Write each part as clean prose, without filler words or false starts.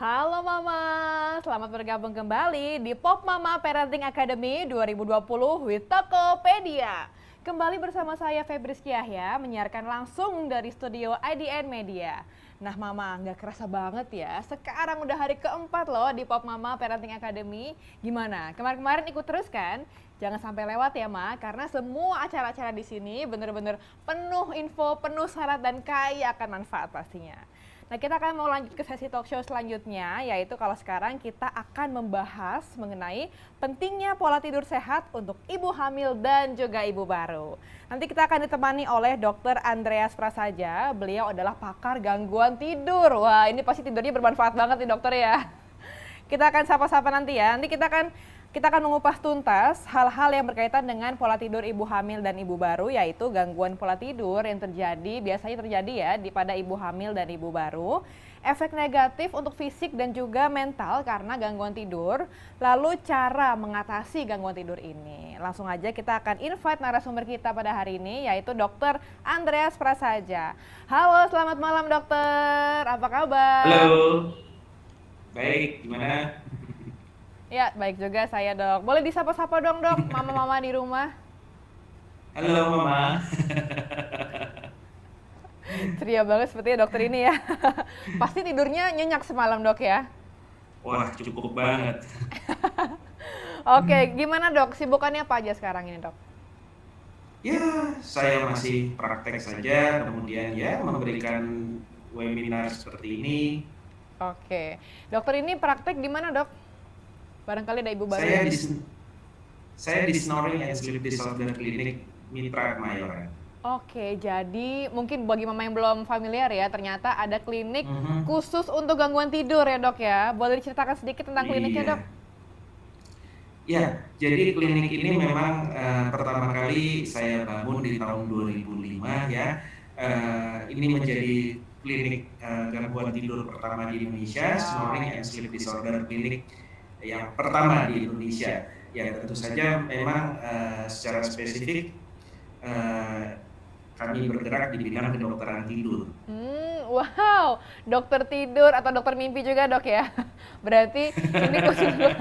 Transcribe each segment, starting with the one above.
Halo Mama, selamat bergabung kembali di Pop Mama Parenting Academy 2020 with Tokopedia. Kembali bersama saya Febriski Yahya, menyiarkan langsung dari studio IDN Media. Nah Mama, nggak kerasa banget ya, sekarang udah hari keempat loh di Pop Mama Parenting Academy. Gimana, kemarin-kemarin ikut terus kan? Jangan sampai lewat ya Ma, karena semua acara-acara di sini bener-bener penuh info, penuh syarat dan kaya akan manfaat pastinya. Nah, kita akan mau lanjut ke sesi talk show selanjutnya, yaitu kalau sekarang kita akan membahas mengenai pentingnya pola tidur sehat untuk ibu hamil dan juga ibu baru. Nanti kita akan ditemani oleh Dr. Andreas Prasaja, beliau adalah pakar gangguan tidur. Wah, ini pasti tidurnya bermanfaat banget nih dokter ya. Kita akan sapa-sapa nanti ya, nanti kita akan mengupas tuntas hal-hal yang berkaitan dengan pola tidur ibu hamil dan ibu baru, yaitu gangguan pola tidur yang biasanya terjadi ya pada ibu hamil dan ibu baru, efek negatif untuk fisik dan juga mental karena gangguan tidur, lalu cara mengatasi gangguan tidur ini. Langsung aja kita akan invite narasumber kita pada hari ini, yaitu Dr. Andreas Prasaja. Halo, selamat malam dokter, apa kabar? Halo, baik, gimana? Ya, baik juga saya dok. Boleh disapa-sapa dong dok, mama-mama di rumah. Halo Mama. Ceria banget sepertinya dokter ini ya. Pasti tidurnya nyenyak semalam dok ya. Wah, cukup banget. Oke, gimana dok? Sibukannya apa aja sekarang ini dok? Ya, saya masih praktek saja, kemudian ya memberikan webinar seperti ini. Oke, dokter ini praktek di mana dok? Barangkali ada ibu baru Saya yang... di saya di Snoring and Sleep Disorder Clinic Mitra Kemayoran. Oke, jadi mungkin bagi mama yang belum familiar ya, ternyata ada klinik Mhm. khusus untuk gangguan tidur ya dok ya. Boleh diceritakan sedikit tentang kliniknya dok? Iya. Ya, jadi klinik ini memang pertama kali saya bangun di tahun 2005 ya. Ini menjadi klinik gangguan tidur pertama di Indonesia, Snoring Wow. and Sleep Disorder Clinic yang pertama di Indonesia. Ya tentu saja memang secara spesifik eh, kami bergerak di bidang kedokteran tidur. Wow, dokter tidur atau dokter mimpi juga dok ya. Berarti ini khusus untuk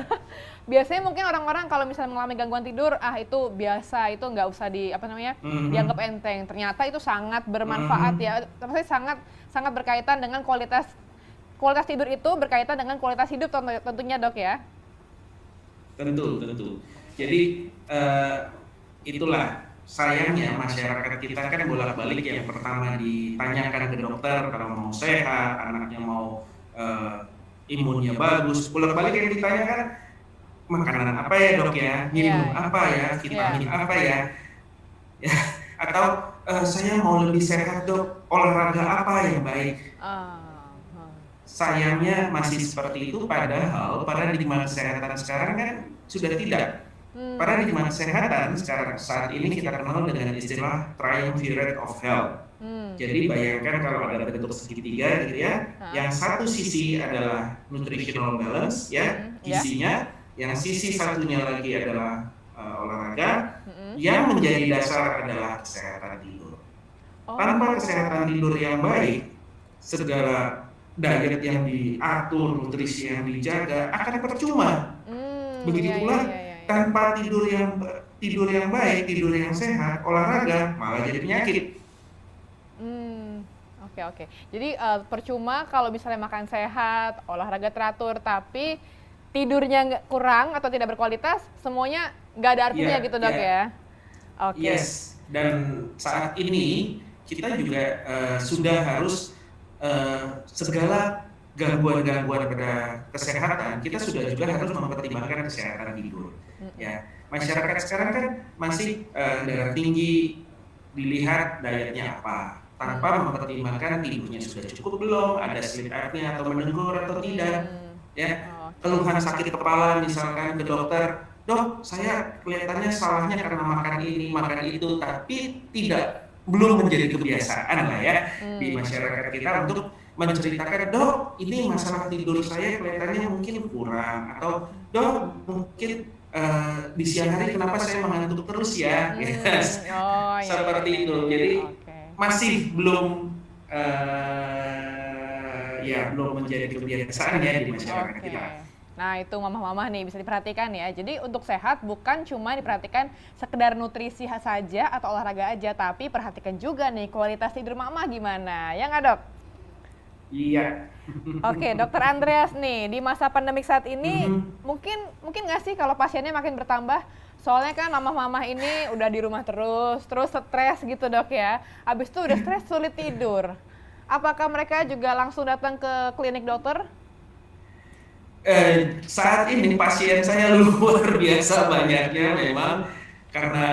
biasanya mungkin orang-orang kalau misalnya mengalami gangguan tidur, itu biasa, itu nggak usah dianggap Mhm. enteng. Ternyata itu sangat bermanfaat Mhm. ya. Maksudnya sangat sangat berkaitan dengan kualitas kualitas tidur itu berkaitan dengan kualitas hidup tentunya dok ya. Tentu, tentu. Jadi itulah sayangnya masyarakat kita kan bolak-balik yang pertama ditanyakan ke dokter kalau mau sehat, anaknya mau eh, imunnya bagus, bolak-balik yang ditanyakan makanan apa ya dok ya, Iya, minum apa ya, iya. vitamin apa ya, ya atau saya mau lebih sehat dok, olahraga apa yang baik. Ah, ah. Sayangnya masih seperti itu, padahal paradigma kesehatan sekarang kan sudah tidak. Paradigma kesehatan sekarang saat ini kita kenal dengan istilah triumvirate of health. Jadi bayangkan kalau ada bentuk segitiga gitu ya, Ah. yang satu sisi adalah nutritional balance ya, Ya. gizinya, yang sisi satunya lagi adalah olahraga, Mm-mm. yang menjadi dasar adalah kesehatan tidur. Tanpa Oh. kesehatan tidur yang baik, segala diet yang diatur, nutrisi yang dijaga akan percuma. Iya Begitu iya pula iya iya iya. tanpa tidur yang baik, tidur yang sehat, olahraga malah jadi penyakit. Hmm, oke oke. Jadi, percuma kalau misalnya makan sehat, olahraga teratur, tapi tidurnya nggak kurang atau tidak berkualitas, semuanya nggak ada artinya Iya, gitu, Dok, iya, ya? Oke. yes. Dan saat ini kita juga sudah harus segala gangguan-gangguan pada kesehatan, kita sudah juga harus mempertimbangkan kesehatan tidur. Mhm. Ya, masyarakat sekarang kan masih darah tinggi, dilihat dietnya apa, tanpa mempertimbangkan tidurnya sudah cukup belum, ada sleep apnea atau mendengkur atau tidak. Ya, Oke. keluhan sakit kepala misalkan ke dokter, dok saya kelihatannya salahnya karena makan ini makan itu, tapi belum menjadi kebiasaan lah ya di masyarakat kita untuk menceritakan, dok ini masalah tidur saya kelihatannya mungkin kurang, atau dok mungkin di siang hari kenapa saya mengantuk terus ya. Oh, ya Seperti ya itu. ya ya, Jadi oke. masih belum ya belum menjadi kebiasaan ya di masyarakat Oke. kita. Nah, itu mamah-mamah nih bisa diperhatikan ya. Jadi untuk sehat bukan cuma diperhatikan sekedar nutrisi saja atau olahraga aja, tapi perhatikan juga nih kualitas tidur mamah gimana. Ya nggak, Dok? Iya. Oke, Dokter Andreas nih, di masa pandemik saat ini Mhm. mungkin nggak sih kalau pasiennya makin bertambah? Soalnya kan mamah-mamah ini udah di rumah terus stres gitu, Dok ya. Habis itu udah stres sulit tidur. Apakah mereka juga langsung datang ke klinik dokter? Saat ini pasien saya luar biasa banyaknya memang karena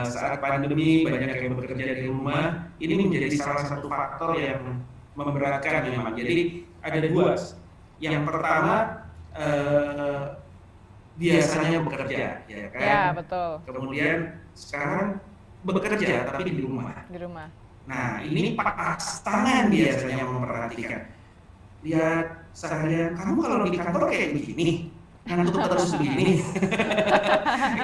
saat pandemi banyak yang bekerja di rumah. Ini menjadi salah satu faktor yang memberatkan memang. Jadi ada dua. Yang pertama eh, biasanya bekerja, ya kan? Ya, betul. Kemudian sekarang bekerja tapi di rumah. Di rumah. Nah, ini pasangan biasanya memperhatikan. Lihat seharian, kamu kalau di kantor kayak begini, ngantuk terus begini.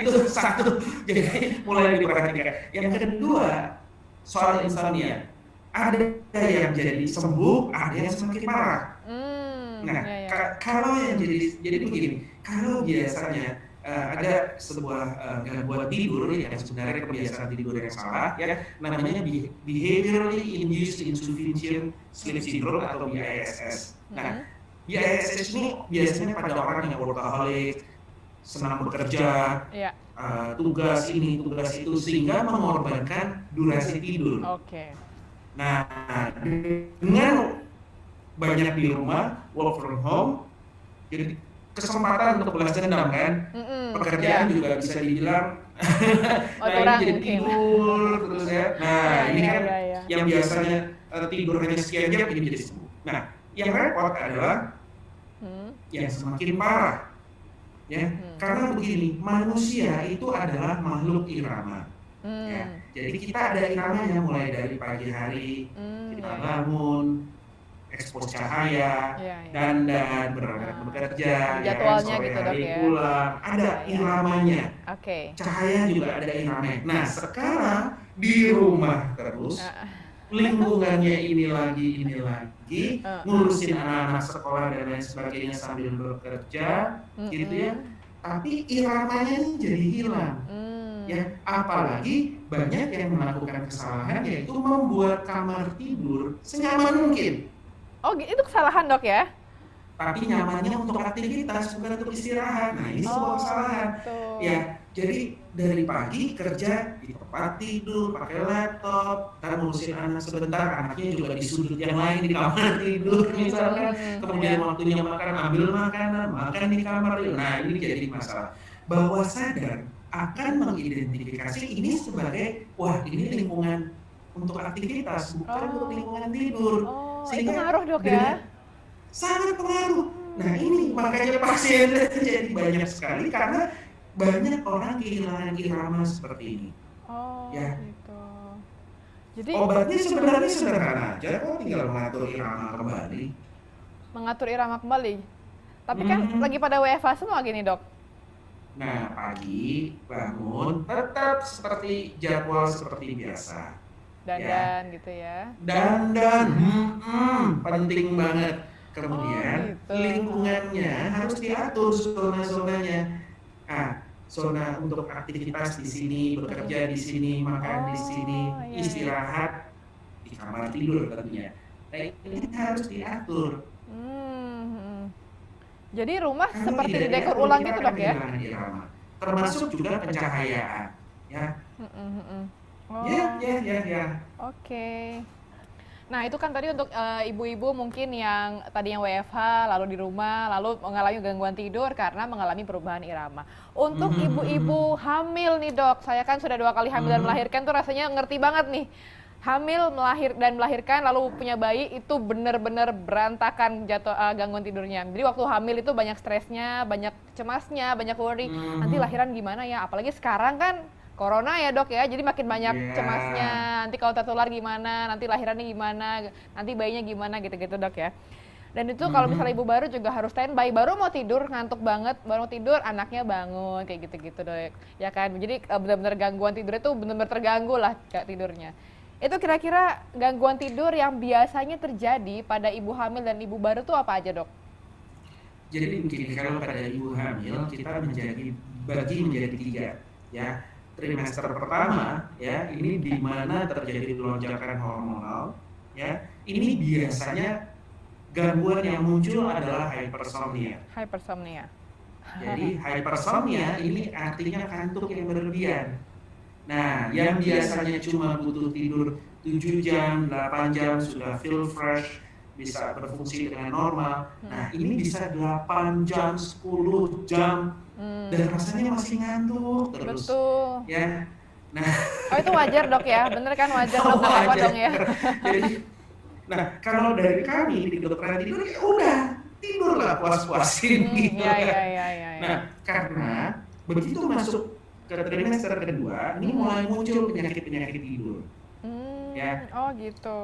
Itu satu, jadi mulai diperhatikan. Yang kedua, soal insomnia. Ada yang jadi sembuh, ada yang semakin parah. Nah, Ya, ya. kalau yang jadi begini, kalau biasanya ada sebuah gangguan tidur yang sebenarnya kebiasaan tidur yang salah, ya namanya behaviorally induced insufficient sleep syndrome atau BISS. Nah, BISS ini biasanya pada orang yang workaholic, senang bekerja, Ya. tugas ini, tugas itu, sehingga mengorbankan durasi tidur. Oke. Nah, dengan banyak di rumah, work from home, jadi kesempatan untuk balas dendam kan, pekerjaan Ya. juga bisa dibilang, Oh, nah ini kurang jadi mungkin. tidur terus ya. Nah Ya, ini ya, kan ya, ya. yang biasanya tidur hanya sekian jam ini jadi sembuh. Nah, yang repot adalah yang semakin parah, ya. Karena begini, manusia itu adalah makhluk irama. Ya, jadi kita ada iramanya mulai dari pagi hari, kita Ya, ya. bangun, ekspos cahaya, Ya, ya. dandan, berangkat bekerja, ya kan, Jadwalnya sore gitu, Dok, hari ya. pulang, ada Ya, ya. iramanya. Oke. Cahaya juga ada iramanya. Nah, sekarang di rumah terus, lingkungannya ini lagi, ngurusin anak-anak sekolah dan lain sebagainya sambil bekerja, gitu ya. Tapi iramanya ini jadi hilang. Ya, apalagi banyak yang melakukan kesalahan yaitu membuat kamar tidur senyaman mungkin. Oh, itu kesalahan, Dok ya? Tapi nyamannya untuk aktivitas bukan untuk istirahat. Nah, ini sebuah kesalahan. Gitu. Ya, jadi dari pagi kerja di tempat tidur, pakai laptop, ntar ngurusin anak sebentar, anaknya juga di sudut yang lain di kamar tidur misalkan. Kemudian waktunya makan, ambil makanan, makan di kamar tidur. Nah, ini jadi masalah. Bahwa sadar akan mengidentifikasi ini sebagai, wah ini lingkungan untuk aktivitas, bukan untuk lingkungan tidur. Oh, itu Sehingga ngaruh, Dok, ya? dengan sangat pengaruh. Nah ini makanya pasien jadi banyak sekali karena banyak orang kehilangan irama seperti ini. Oh, Ya. gitu. Jadi Obatnya sebenarnya sederhana aja kok, tinggal mengatur irama kembali. mengatur irama kembali. Tapi kan lagi pada WFH semua gini, Dok. Nah, pagi bangun tetap seperti jadwal seperti biasa. Dandan gitu ya. Dandan, penting banget. Kemudian gitu. lingkungannya harus diatur zona-zonanya. Nah, zona untuk aktivitas di sini, bekerja di sini, makan di sini, iya, istirahat di kamar tidur tentunya. Nah, ini harus diatur. Jadi rumah Kalau seperti tidak didekor diatur, ulang kita gitu, akan Dok ya? kehilangan irama. Termasuk juga pencahayaan, ya. Oh, Ya. oke. Nah, itu kan tadi untuk ibu-ibu mungkin yang tadinya WFH, lalu di rumah, lalu mengalami gangguan tidur karena mengalami perubahan irama. Untuk ibu-ibu hamil nih, Dok, saya kan sudah 2 kali hamil dan melahirkan tuh rasanya ngerti banget nih. Hamil, melahirkan, lalu punya bayi itu benar-benar berantakan gangguan tidurnya. Jadi waktu hamil itu banyak stresnya, banyak cemasnya, banyak worry. Nanti lahiran gimana ya? Apalagi sekarang kan corona ya, Dok ya, jadi makin banyak cemasnya. Nanti kalau tertular gimana, nanti lahirannya gimana, nanti bayinya gimana gitu-gitu, Dok ya. Dan itu kalau misalnya ibu baru juga harus standby, baru mau tidur, ngantuk banget, baru mau tidur, anaknya bangun, kayak gitu-gitu, Dok. Ya kan, jadi benar-benar gangguan tidur itu benar-benar terganggu lah tidurnya. Itu kira-kira gangguan tidur yang biasanya terjadi pada ibu hamil dan ibu baru tuh apa aja, Dok? Jadi begini, kalau pada ibu hamil kita bagi menjadi tiga, ya. Trimester pertama, ya, ini di mana terjadi lonjakan hormonal, ya. Ini biasanya gangguan yang muncul adalah hypersomnia. Hypersomnia. Jadi hypersomnia ini artinya kantuk yang berlebihan. Nah, yang biasanya cuma butuh tidur 7 jam, 8 jam sudah feel fresh, bisa berfungsi dengan normal. Nah, ini bisa 8 jam, 10 jam, dan rasanya masih ngantuk terus. Betul. Ya. Nah, Oh itu wajar, Dok ya? Bener kan wajar, Dok? Nggak apa-apa wajar. dong ya? Jadi, nah kalau dari kami di kedokteran tidur, ya udah, tidurlah puas-puasin gitu Iya, kan. iya, iya, iya. Nah, karena begitu masuk ke trimester kedua, ini mulai muncul penyakit-penyakit tidur. Ya. Oh gitu.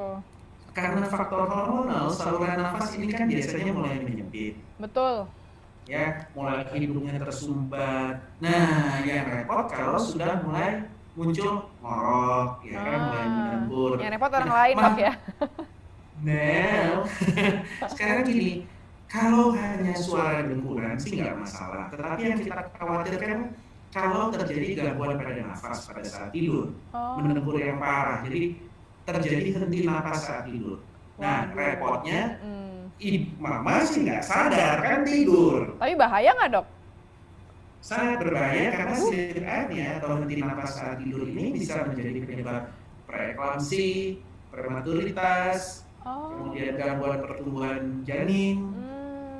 Karena faktor hormonal, saluran nafas ini kan biasanya mulai menyempit. Betul. Ya, mulai hidungnya tersumbat. Nah, yang repot kalau sudah mulai muncul ngorok, ya kan, mulai menyembur. Yang repot orang lain, Dok ya? Nah, sekarang gini, kalau hanya suara dengkuran sih nggak masalah. Tetapi yang kita khawatirkan kalau terjadi gangguan pada nafas pada saat tidur, mendengkur yang parah. Jadi terjadi henti napas saat tidur. Nah, repotnya, mama sih nggak sadar kan tidur. Tapi bahaya nggak, Dok? Sangat berbahaya karena sleep apnea atau henti napas saat tidur ini bisa menjadi penyebab preeklamsi, prematuritas, kemudian gangguan pertumbuhan janin,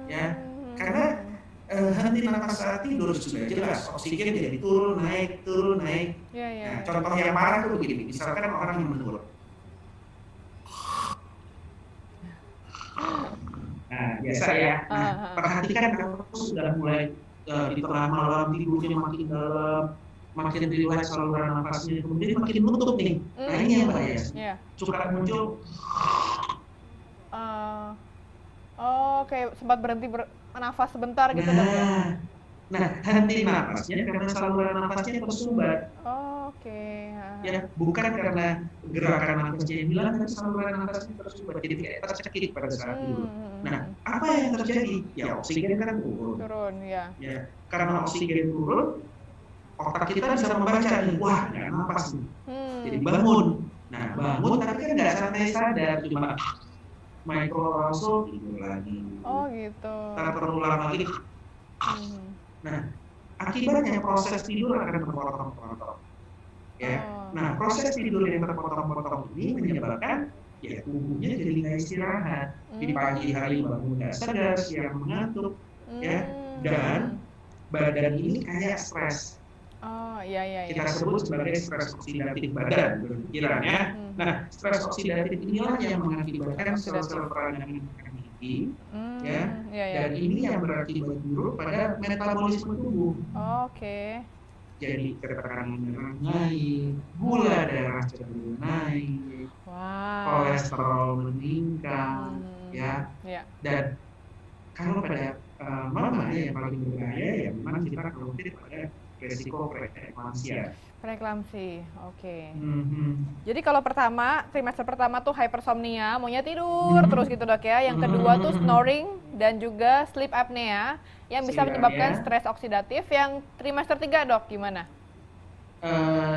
ya. Karena henti napas saat tidur sudah jelas oksigen jadi turun naik. Nah, contoh yang parah tuh begini, misalkan orang yang menurut. Nah, biasa ya. Nah, perhatikan kalau sudah mulai di tengah malam tidurnya makin dalam, makin rileks saluran nafasnya, kemudian makin nutup nih. Nah, ini yang bahaya. Suka muncul. Kayak sempat berhenti bernafas sebentar gitu, Dok ya? Nah, henti nafasnya karena saluran nafasnya tersumbat. Ya, bukan karena gerakan nafasnya yang hilang, tapi saluran nafasnya tersumbat, jadi kayak tercekik pada saat tidur. Nah, apa yang terjadi? Ya, oksigen kan turun. Ya. Ya, karena oksigen turun, otak kita bisa membaca nih, wah, nggak napas nih. Jadi bangun. Nah, bangun tapi kan nggak santai sadar, cuma microarousal tidur lagi. Oh gitu. Ntar terulang lagi. Nah, akibatnya proses tidur akan terpotong-potong. Ya. Nah, proses tidur yang terpotong-potong ini menyebabkan ya tubuhnya jadi nggak istirahat. Di pagi hari bangun nggak sadar, siang mengantuk, ya. Dan badan ini kayak stres. Iya. Kita sebut sebagai stres oksidatif badan berpikirannya. Nah, stres oksidatif inilah yang mengakibatkan sel-sel peradangan tinggi, ya. Dan ini yang berakibat buruk pada metabolisme tubuh. Jadi tekanan darah naik, gula darah cenderung naik, kolesterol meningkat, ya. Dan kalau pada mama yang paling berbahaya ya memang kita khawatir pada resiko preeklamsia. Preeklamsi, Jadi kalau trimester pertama tuh hypersomnia, maunya tidur terus gitu, Dok ya. Yang kedua tuh snoring dan juga sleep apnea yang bisa menyebabkan stres oksidatif. Yang trimester 3, Dok, gimana?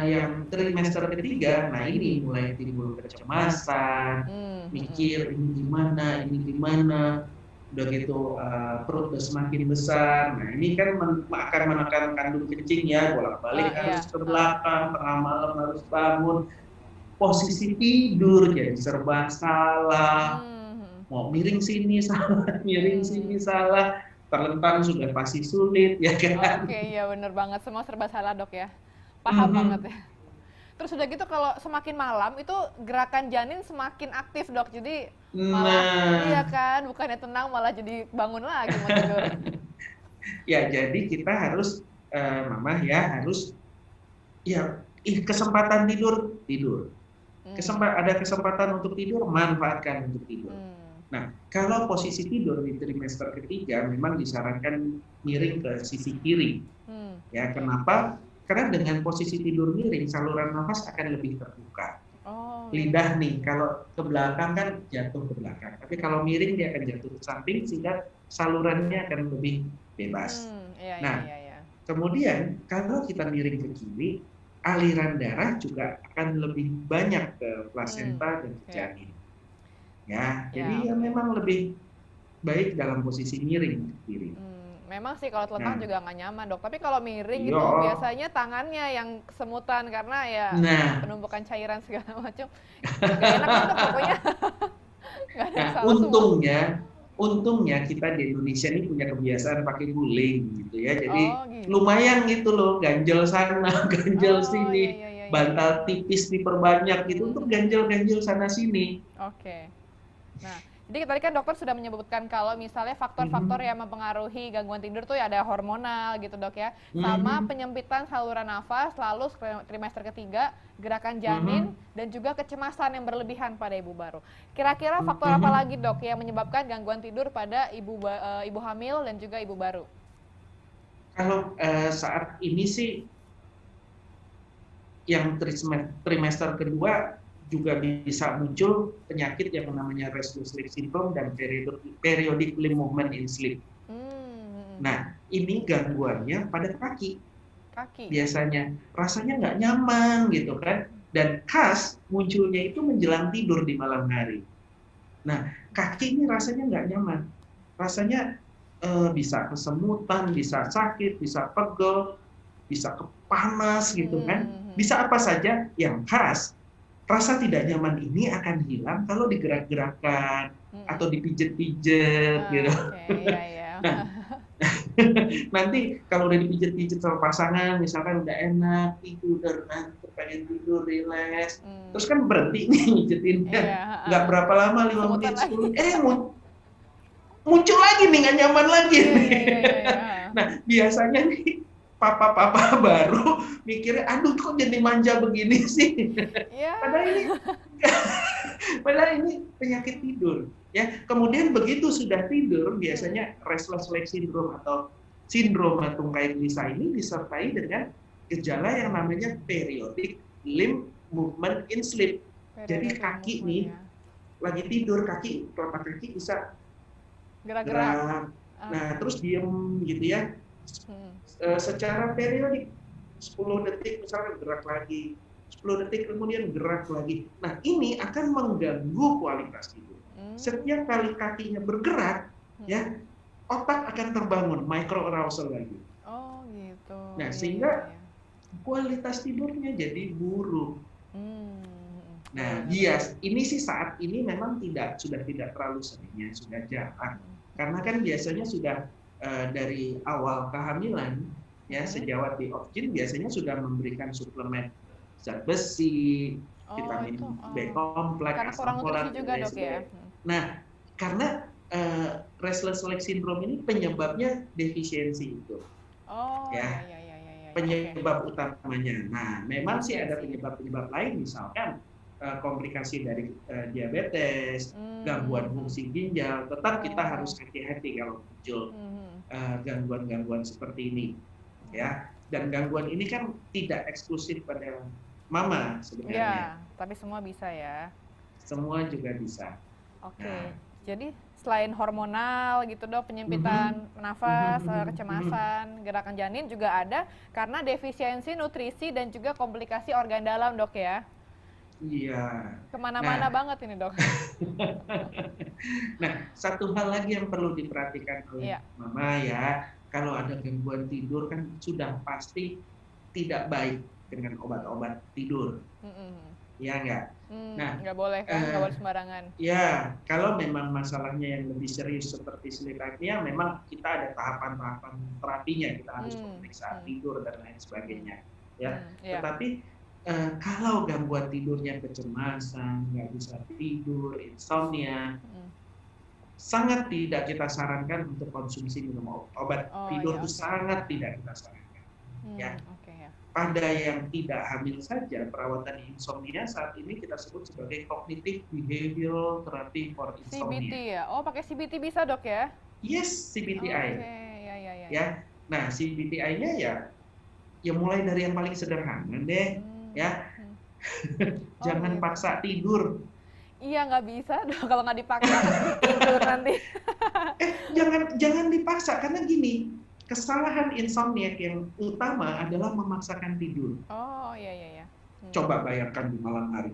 Yang trimester ketiga, nah ini mulai timbul kecemasan, mikir ini gimana, udah gitu perut udah semakin besar. Nah ini kan akan menekan kandung kencing ya, bolak-balik harus ke belakang, tengah malam harus bangun, posisi tidur jadi serba salah, mau miring sini salah, terlentang sudah pasti sulit ya kan. Iya bener banget, semua serba salah, Dok ya. Paham banget ya. Terus udah gitu kalau semakin malam itu gerakan janin semakin aktif, Dok. Jadi malah iya kan, bukannya tenang malah jadi bangun lagi mau tidur. Ya, jadi kita harus mama ya harus ya kesempatan tidur. Ada kesempatan untuk tidur, manfaatkan untuk tidur. Nah, kalau posisi tidur di trimester ketiga memang disarankan miring ke sisi kiri. Ya, kenapa? Karena dengan posisi tidur miring, saluran nafas akan lebih terbuka. lidah nih, kalau ke belakang kan jatuh ke belakang, tapi kalau miring dia akan jatuh ke samping sehingga salurannya akan lebih bebas. Iya, iya, Nah, iya, iya. kemudian kalau kita miring ke kiri, aliran darah juga akan lebih banyak ke plasenta dan ke Iya, janin. Ya, ya, jadi ya oke. memang lebih baik dalam posisi miring ke kiri. Memang sih kalau telentang Nah, juga nggak nyaman dok. Tapi kalau miring iya. itu biasanya tangannya yang kesemutan karena ya Nah, penumpukan cairan segala macam. Nggak enak deh dok pokoknya. Nggak ada yang nah, salah semua. untungnya kita di Indonesia ini punya kebiasaan pakai guling gitu ya. Jadi Oh gitu. lumayan gitu loh, ganjel sana, ganjel Oh iya sini, iya iya iya iya. bantal tipis diperbanyak gitu untuk ganjel-ganjel sana sini. Oke. Nah, jadi tadi kan dokter sudah menyebutkan kalau misalnya faktor-faktor Mhm, yang mempengaruhi gangguan tidur tuh ya ada hormonal gitu dok ya, sama mhm, penyempitan saluran nafas, lalu trimester ketiga, gerakan janin, mhm, dan juga kecemasan yang berlebihan pada ibu baru. Kira-kira faktor apa mhm. lagi dok yang menyebabkan gangguan tidur pada ibu hamil dan juga ibu baru? Kalau saat ini sih yang trimester kedua juga bisa muncul penyakit yang namanya restless sleep syndrome dan periodic limb movement in sleep. Hmm, Nah, ini gangguannya pada kaki. kaki. Biasanya rasanya nggak nyaman gitu kan, dan khas munculnya itu menjelang tidur di malam hari. Nah, kaki ini rasanya nggak nyaman, rasanya bisa kesemutan, bisa sakit, bisa pegel, bisa panas gitu kan, bisa apa saja. Yang khas rasa tidak nyaman ini akan hilang kalau digerak-gerakkan atau dipijet-pijet gitu. Oke, iya iya. Nah, nanti kalau udah dipijit-pijit sama pasangan, misalkan udah enak, tidur, ngantuk, pengen tidur, rileks, terus kan berhenti nih mijitinnya, Iya, nggak berapa lama, 5 kesemutan menit, lagi. 10 menit, muncul lagi nih, nggak nyaman lagi Iya nih. iya iya iya iya. Nah, biasanya nih, papa-papa baru mikirnya, aduh kok jadi manja begini sih. Iya. Padahal ini Padahal ini penyakit tidur. Ya, kemudian begitu sudah tidur, biasanya restless leg syndrome atau sindroma tungkai gelisah ini disertai dengan gejala yang namanya periodic limb movement in sleep. Jadi Periodic limb kaki movement nih ya. lagi tidur, telapak kaki bisa Gerak-gerak. gerak. Nah, Oke. terus diem gitu ya. Hmm. Secara periodik 10 detik misalnya gerak lagi, 10 detik kemudian gerak lagi. Nah, ini akan mengganggu kualitas tidur. Setiap kali kakinya bergerak, ya, otak akan terbangun, micro arousal lagi. Oh gitu. Nah, Iya iya iya sehingga iya. kualitas tidurnya jadi buruk. Hmm. Nah, Benar-benar. bias ini sih saat ini memang sudah tidak terlalu seringnya, sudah jarang. Karena kan biasanya sudah dari awal kehamilan ya sejawat di Opjin biasanya sudah memberikan suplemen zat besi, Oh vitamin itu. B Oh. kompleks, Karena asam kurang nutrisi folat dan juga lain dok ya. sebagainya. Nah, karena restless leg syndrome ini penyebabnya defisiensi itu, Oh iya ya iya iya iya iya. Oke. penyebab utamanya. Nah, memang sih ada Defisiensi. penyebab-penyebab lain, misalkan komplikasi dari diabetes, gangguan fungsi ginjal. Tetap kita harus hati-hati kalau muncul gangguan-gangguan seperti ini, ya. Dan gangguan ini kan tidak eksklusif pada mama sebenarnya, Ya, tapi semua bisa ya. semua juga bisa. Oke. Nah, Jadi selain hormonal gitu dok, penyempitan mhm, mhm, nafas, mhm, mhm. kecemasan, gerakan janin juga ada karena defisiensi nutrisi dan juga komplikasi organ dalam dok ya. Iya. Kemana-mana Nah, banget ini dok. nah, satu hal lagi yang perlu diperhatikan oleh Iya. mama ya, kalau ada gangguan tidur kan sudah pasti tidak baik dengan obat-obat tidur, Mm-mm. ya enggak? Nah, Nggak boleh kan, nggak eh, boleh sembarangan. ya kalau memang masalahnya yang lebih serius seperti sleep apnea, memang kita ada tahapan-tahapan terapinya, kita harus pemeriksaan tidur dan lain sebagainya, ya. Iya. Tetapi kalau gangguan tidurnya kecemasan, nggak bisa tidur, insomnia, sangat tidak kita sarankan untuk konsumsi minum obat Oh tidur iya itu oke. sangat tidak kita sarankan. Ya, Oke ya. pada yang tidak hamil saja perawatan insomnia saat ini kita sebut sebagai cognitive behavioral therapy for CBT insomnia. ya. Oh pakai CBT bisa dok ya? Yes, CBTI. Oke ya ya ya. Ya, nah CBTI-nya ya mulai dari yang paling sederhana deh, ya. Oh Jangan gitu. paksa tidur. Iya nggak bisa dong kalau nggak dipaksa tidur nanti. Jangan jangan dipaksa karena gini, kesalahan insomniac yang utama adalah memaksakan tidur. Oh iya iya iya. Coba bayangkan di malam hari.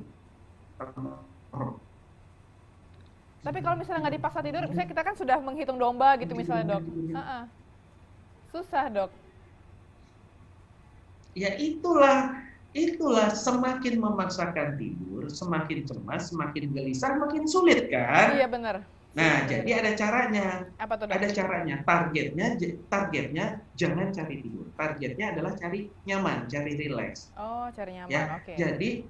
Tapi kalau misalnya nggak dipaksa tidur, misalnya kita kan sudah menghitung domba gitu misalnya dok. Heeh. Susah dok. Ya itulah semakin memaksakan tidur, semakin cemas, semakin gelisah, makin sulit kan? Iya benar. Nah, Benar, jadi benar. ada caranya. Apa tuh dok? Ada caranya. Targetnya jangan cari tidur. Targetnya adalah cari nyaman, cari relax. Oh cari nyaman, Ya, oke. jadi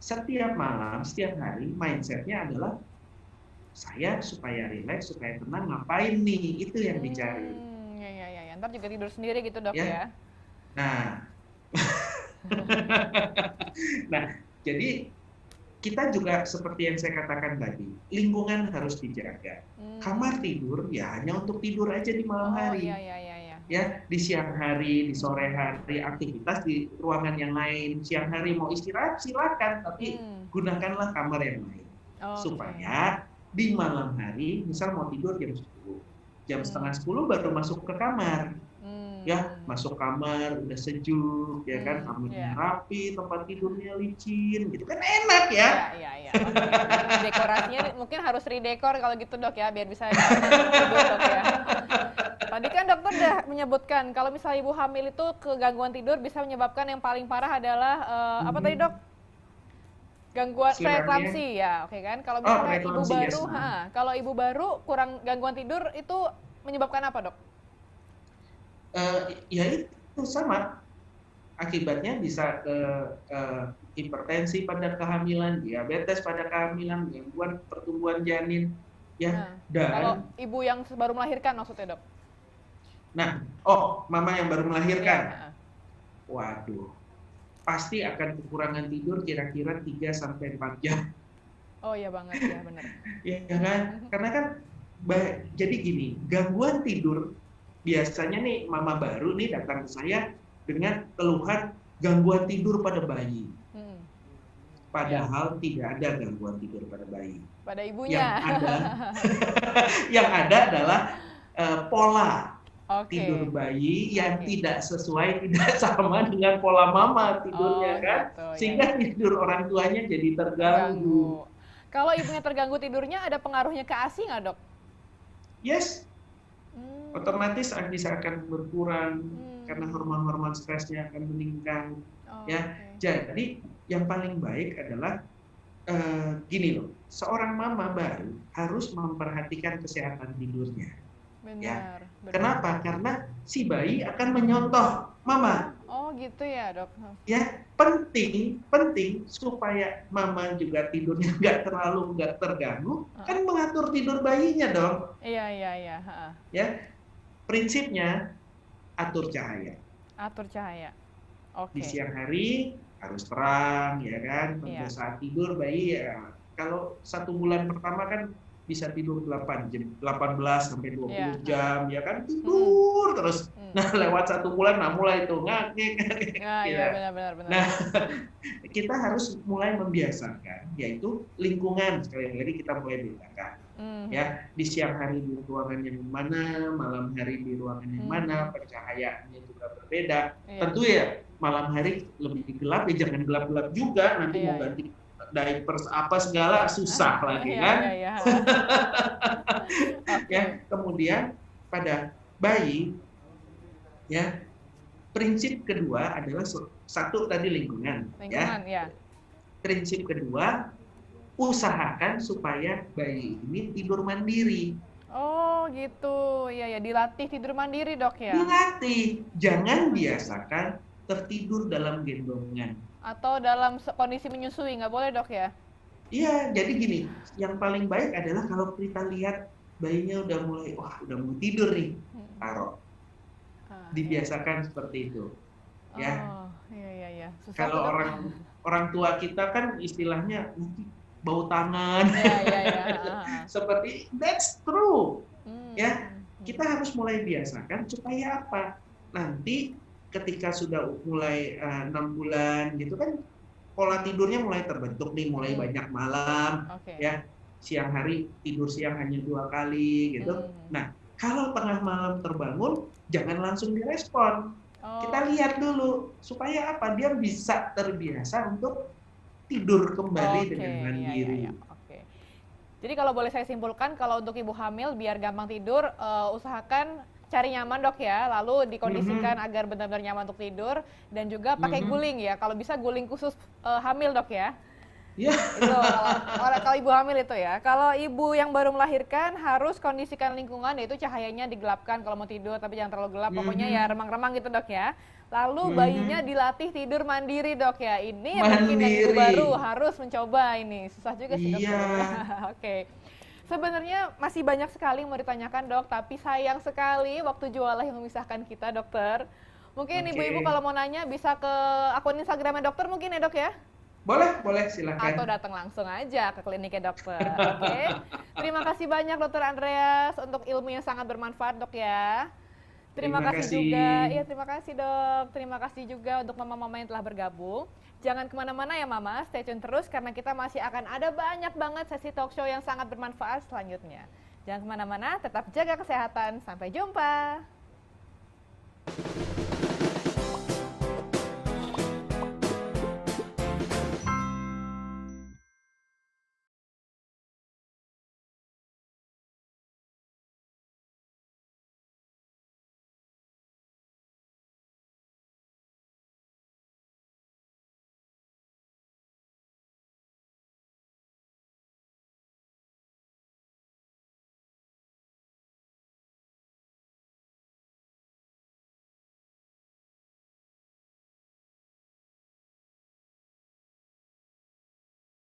setiap malam, setiap hari mindsetnya adalah saya supaya relax, supaya tenang, ngapain nih? Itu yang dicari. Ya ya ya. Ntar juga tidur sendiri gitu dok Ya. ya. Nah, nah, jadi kita juga seperti yang saya katakan tadi, lingkungan harus dijaga. Kamar tidur ya hanya untuk tidur aja di malam Oh hari. iya iya iya. Ya, di siang hari, di sore hari, aktivitas di ruangan yang lain. Siang hari mau istirahat, silakan, tapi gunakanlah kamar yang lain. Supaya di malam hari, misal mau tidur jam 10, jam setengah 10 baru masuk ke kamar. Ya, masuk kamar udah sejuk, ya kan, kamarnya rapi, tempat tidurnya licin, gitu kan enak ya. Iya. Okay. Dekorasinya mungkin harus redekor kalau gitu dok ya, biar bisa tidur dok ya. Tadi kan dokter udah menyebutkan kalau misalnya ibu hamil itu kegangguan tidur bisa menyebabkan yang paling parah adalah apa tadi dok? Gangguan preeklamsi ya, oke kan? Kalau misalnya ibu baru, kalau ibu baru kurang gangguan tidur itu menyebabkan apa dok? Ya itu sama, akibatnya bisa ke hipertensi pada kehamilan, diabetes pada kehamilan, gangguan pertumbuhan janin, ya. Dan kalau ibu yang baru melahirkan maksudnya dok? Nah, mama yang baru melahirkan, waduh, pasti akan kekurangan tidur kira-kira 3-4 jam. Oh iya banget ya benar. Ya kan, karena kan jadi gini, gangguan tidur biasanya nih mama baru nih datang ke saya dengan keluhan gangguan tidur pada bayi. Padahal tidak ada gangguan tidur pada bayi. Pada ibunya. Yang ada adalah pola tidur bayi yang tidak sesuai, tidak sama dengan pola mama tidurnya kan, gitu, sehingga tidur orang tuanya jadi terganggu. Kalau ibunya terganggu tidurnya, ada pengaruhnya ke ASI nggak dok? Yes. Otomatis bisa akan berkurang karena hormon-hormon stresnya akan meningkat. Ya, jadi yang paling baik adalah gini loh, seorang mama baru harus memperhatikan kesehatan tidurnya. Benar. Kenapa? Karena si bayi akan menyontoh mama. Oh gitu ya dok. Ya, penting supaya mama juga tidurnya nggak terganggu, kan mengatur tidur bayinya dong. Iya. Ya. Prinsipnya atur cahaya. Atur cahaya. Oke. Di siang hari harus terang, ya kan. Pada saat tidur bayi ya, kalau 1 bulan pertama kan bisa tidur 18 sampai 20 jam, ya kan, tidur terus. Nah, lewat 1 bulan, mulai tuh ngakik. Iya, benar. Nah, kita harus mulai membiasakan, yaitu lingkungan. Sekali lagi kita mulai bedakan. Ya, di siang hari di ruangan yang mana, malam hari di ruangan yang mana, pencahayaannya juga berbeda. Tentu ya, malam hari lebih gelap, ya jangan gelap-gelap juga, nanti mau ganti diapers apa segala susah lagi kan. Ya, kemudian pada bayi, ya, prinsip kedua adalah satu tadi lingkungan ya. Prinsip kedua, usahakan supaya bayi ini tidur mandiri. Oh gitu, ya dilatih tidur mandiri dok ya. Dilatih, jangan biasakan tertidur dalam gendongan. Atau dalam kondisi menyusui, nggak boleh dok ya? Iya, jadi gini, yang paling baik adalah kalau kita lihat bayinya udah mau tidur nih, taruh. Dibiasakan seperti itu. Ya. Iya. Kalau orang tua kita kan istilahnya nanti bau tangan. Seperti that's true. Ya, kita harus mulai biasakan supaya apa? Nanti ketika sudah mulai 6 bulan gitu kan, pola tidurnya mulai terbentuk nih, mulai banyak malam, Oke. ya siang hari tidur siang hanya 2 kali gitu. Nah, kalau tengah malam terbangun, jangan langsung direspon. Oh, Kita lihat dulu supaya apa? Dia bisa terbiasa untuk tidur kembali oke, dengan ya, ya, ya, mandiri. oke. Jadi kalau boleh saya simpulkan, kalau untuk ibu hamil biar gampang tidur, usahakan cari nyaman dok ya, lalu dikondisikan Mhm, agar benar-benar nyaman untuk tidur, dan juga pakai mhm. guling ya, kalau bisa guling khusus hamil dok ya. Ya, Itu kalau ibu hamil itu ya. Kalau ibu yang baru melahirkan harus kondisikan lingkungan yaitu cahayanya digelapkan kalau mau tidur tapi jangan terlalu gelap. Pokoknya ya mhm, remang-remang gitu dok ya. Lalu bayinya mhm. dilatih tidur mandiri dok ya. Ini yang mungkin yang ibu Mandiri. baru harus mencoba ini. Susah juga sih dok Iya. sebenarnya. Oke. Sebenarnya masih banyak sekali yang mau ditanyakan dok, tapi sayang sekali waktu jualah yang memisahkan kita dokter. Mungkin ibu-ibu Oke. kalau mau nanya bisa ke akun Instagramnya dokter mungkin ya dok ya? Boleh, boleh Atau silakan. datang langsung aja ke kliniknya dokter, oke? Terima kasih banyak dokter Andreas untuk ilmu yang sangat bermanfaat dok ya. Terima Terima kasih juga, kasih. ya terima kasih dok. Terima kasih juga untuk mama-mama yang telah bergabung. Jangan kemana-mana ya mama, stay tune terus karena kita masih akan ada banyak banget sesi talk show yang sangat bermanfaat selanjutnya. Jangan kemana-mana, tetap jaga kesehatan. Sampai jumpa.